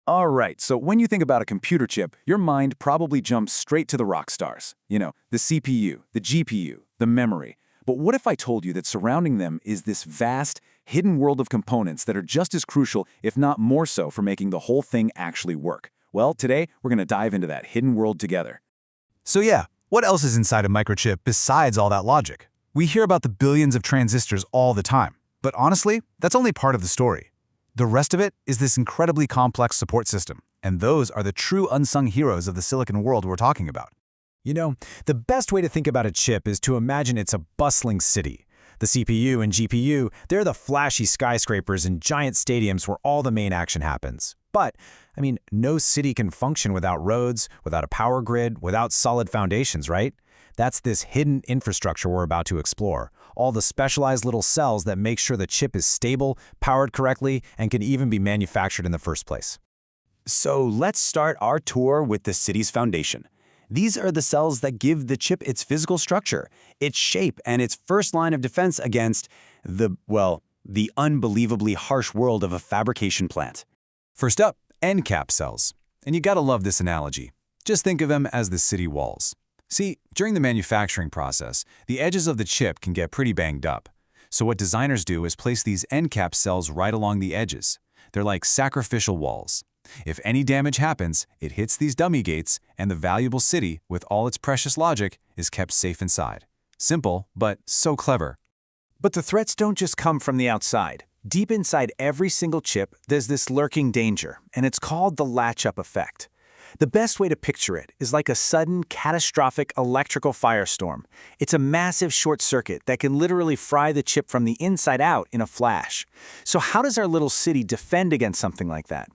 All right, so when you think about a computer chip, your mind probably jumps straight to the rock stars. The CPU, the GPU, the memory. But what if I told you that surrounding them is this vast, hidden world of components that are just as crucial, if not more so, for making the whole thing actually work? Well, today, we're going to dive into that hidden world together. So yeah, what else is inside a microchip besides all that logic? We hear about the billions of transistors all the time, but honestly, that's only part of the story. The rest of it is this incredibly complex support system, and those are the true unsung heroes of the silicon world we're talking about. The best way to think about a chip is to imagine it's a bustling city. The CPU and GPU, they're the flashy skyscrapers and giant stadiums where all the main action happens. But, no city can function without roads, without a power grid, without solid foundations, right? That's this hidden infrastructure we're about to explore. All the specialized little cells that make sure the chip is stable, powered correctly, and can even be manufactured in the first place. So let's start our tour with the city's foundation. These are the cells that give the chip its physical structure, its shape, and its first line of defense against the unbelievably harsh world of a fabrication plant. First up, end cap cells. And you gotta love this analogy. Just think of them as the city walls. See, during the manufacturing process, the edges of the chip can get pretty banged up. So what designers do is place these end cap cells right along the edges. They're like sacrificial walls. If any damage happens, it hits these dummy gates, and the valuable city, with all its precious logic, is kept safe inside. Simple, but so clever. But the threats don't just come from the outside. Deep inside every single chip, there's this lurking danger, and it's called the latch-up effect. The best way to picture it is like a sudden, catastrophic electrical firestorm. It's a massive short circuit that can literally fry the chip from the inside out in a flash. So how does our little city defend against something like that?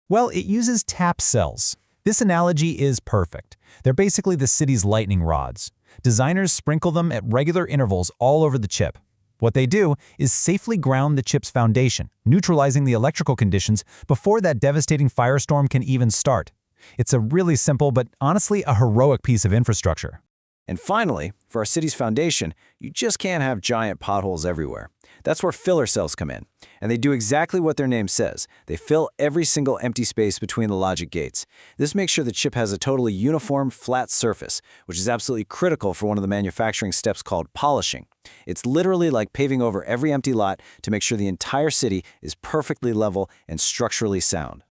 Well, it uses tap cells. This analogy is perfect. They're basically the city's lightning rods. Designers sprinkle them at regular intervals all over the chip. What they do is safely ground the chip's foundation, neutralizing the electrical conditions before that devastating firestorm can even start. It's a really simple but honestly a heroic piece of infrastructure. And finally, for our city's foundation, you just can't have giant potholes everywhere. That's where filler cells come in. And they do exactly what their name says. They fill every single empty space between the logic gates. This makes sure the chip has a totally uniform, flat surface, which is absolutely critical for one of the manufacturing steps called polishing. It's literally like paving over every empty lot to make sure the entire city is perfectly level and structurally sound.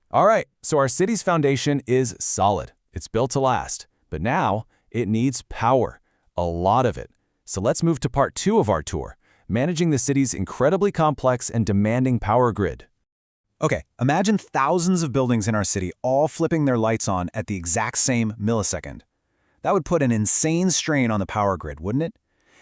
All right, so our city's foundation is solid. It's built to last. But now, it needs power. A lot of it. So let's move to part 2 of our tour, managing the city's incredibly complex and demanding power grid. Okay, imagine thousands of buildings in our city all flipping their lights on at the exact same millisecond. That would put an insane strain on the power grid, wouldn't it?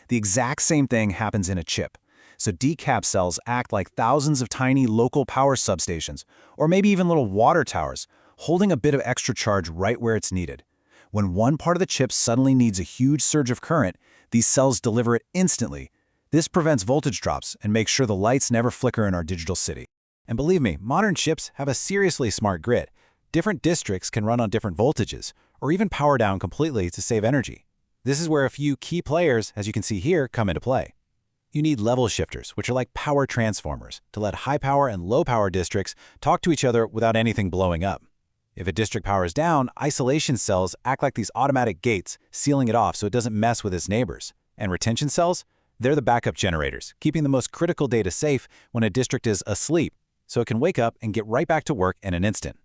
The exact same thing happens in a chip. So decap cells act like thousands of tiny local power substations, or maybe even little water towers, holding a bit of extra charge right where it's needed. When one part of the chip suddenly needs a huge surge of current, these cells deliver it instantly. This prevents voltage drops and makes sure the lights never flicker in our digital city. And believe me, modern chips have a seriously smart grid. Different districts can run on different voltages, or even power down completely to save energy. This is where a few key players, as you can see here, come into play. You need level shifters, which are like power transformers, to let high power and low power districts talk to each other without anything blowing up. If a district powers down, isolation cells act like these automatic gates, sealing it off so it doesn't mess with its neighbors. And retention cells? They're the backup generators, keeping the most critical data safe when a district is asleep, so it can wake up and get right back to work in an instant.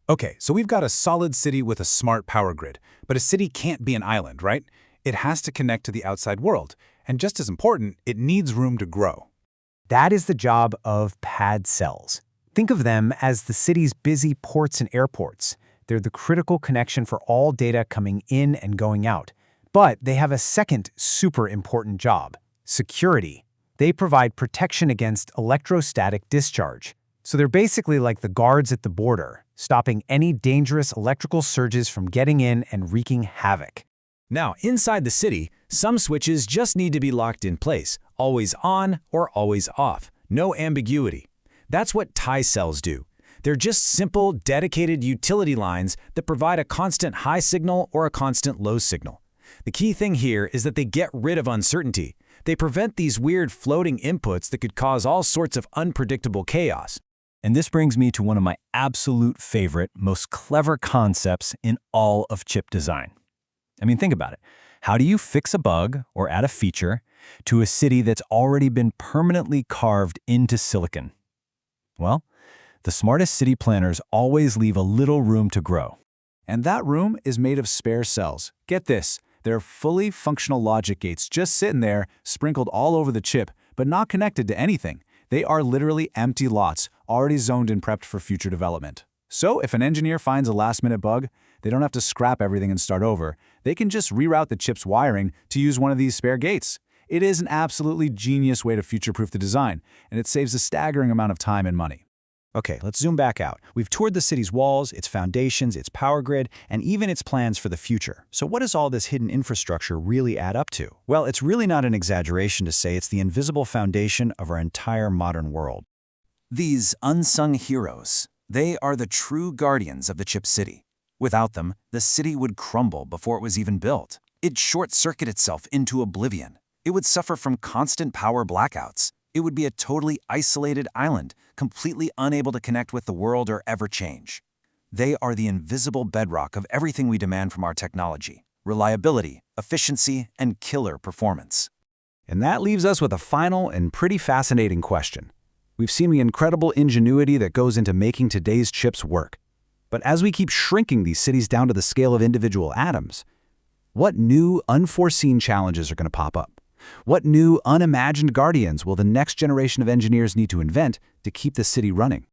Okay, so we've got a solid city with a smart power grid, but a city can't be an island, right? It has to connect to the outside world, and just as important, it needs room to grow. That is the job of pad cells. Think of them as the city's busy ports and airports. They're the critical connection for all data coming in and going out. But they have a second super important job: security. They provide protection against electrostatic discharge. So they're basically like the guards at the border, stopping any dangerous electrical surges from getting in and wreaking havoc. Now, inside the city, some switches just need to be locked in place, always on or always off. No ambiguity. That's what tie cells do. They're just simple, dedicated utility lines that provide a constant high signal or a constant low signal. The key thing here is that they get rid of uncertainty. They prevent these weird floating inputs that could cause all sorts of unpredictable chaos. And this brings me to one of my absolute favorite, most clever concepts in all of chip design. I mean, think about it. How do you fix a bug or add a feature to a city that's already been permanently carved into silicon? Well, the smartest city planners always leave a little room to grow. And that room is made of spare cells. Get this, they're fully functional logic gates just sitting there, sprinkled all over the chip, but not connected to anything. They are literally empty lots, already zoned and prepped for future development. So if an engineer finds a last-minute bug, they don't have to scrap everything and start over. They can just reroute the chip's wiring to use one of these spare gates. It is an absolutely genius way to future-proof the design, and it saves a staggering amount of time and money. Okay, let's zoom back out. We've toured the city's walls, its foundations, its power grid, and even its plans for the future. So what does all this hidden infrastructure really add up to? Well, it's really not an exaggeration to say it's the invisible foundation of our entire modern world. These unsung heroes, they are the true guardians of the chip city. Without them, the city would crumble before it was even built. It'd short-circuit itself into oblivion. It would suffer from constant power blackouts. It would be a totally isolated island, completely unable to connect with the world or ever change. They are the invisible bedrock of everything we demand from our technology: reliability, efficiency, and killer performance. And that leaves us with a final and pretty fascinating question. We've seen the incredible ingenuity that goes into making today's chips work. But as we keep shrinking these cities down to the scale of individual atoms, what new, unforeseen challenges are going to pop up? What new, unimagined guardians will the next generation of engineers need to invent to keep the city running?